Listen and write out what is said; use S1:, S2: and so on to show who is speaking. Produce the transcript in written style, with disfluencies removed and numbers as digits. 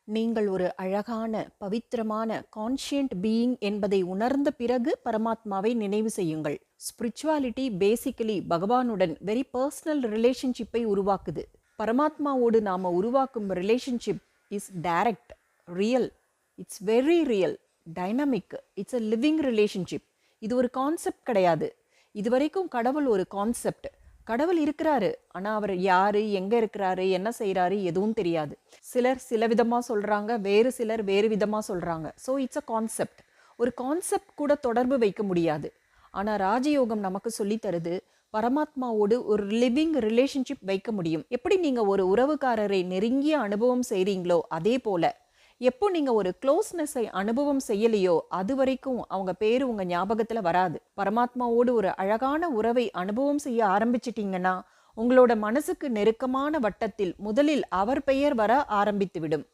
S1: நீங்கள் ஒரு அழகான, பவித்திரமான, கான்ஷியன்ட் பீயிங் என்பதை உணர்ந்த பிறகு பரமாத்மாவை நினைவு செய்யுங்கள். ஸ்பிரிச்சுவாலிட்டி பேசிக்கலி பகவானுடன் வெரி பர்சனல் ரிலேஷன்ஷிப்பை உருவாக்குது. பரமாத்மாவோடு நாம உருவாக்கும் relationship is direct, real, it's very real, dynamic, it's a living relationship. இது ஒரு கான்செப்ட் கிடையாது. இதுவரைக்கும் கடவுள் ஒரு கான்செப்ட். கடவுள் இருக்கிறாரு, ஆனா அவர் யாரு, எங்க இருக்கிறாரு, என்ன செய்யறாரு எதுவும் தெரியாது. சிலர் சில விதமா சொல்றாங்க, வேறு சிலர் வேறு விதமா சொல்றாங்க. So it's a concept. ஒரு கான்செப்ட் கூட தொடர்பு வைக்க முடியாது. ஆனா ராஜயோகம் நமக்கு சொல்லி தருது, பரமாத்மாவோடு ஒரு லிவிங் ரிலேஷன்ஷிப் வைக்க முடியும். எப்படி நீங்க ஒரு உறவுக்காரரை நெருங்கிய அனுபவம் செய்றீங்களோ அதே போல, எப்போ நீங்க ஒரு க்ளோஸ்னஸை அனுபவம் செய்யலையோ அது வரைக்கும் அவங்க பேரு உங்க ஞாபகத்துல வராது. பரமாத்மாவோடு ஒரு அழகான உறவை அனுபவம் செய்ய ஆரம்பிச்சிட்டீங்கன்னா உங்களோட மனசுக்கு நெருக்கமான வட்டத்தில் முதலில் அவர் பெயர் வர ஆரம்பித்து விடும்.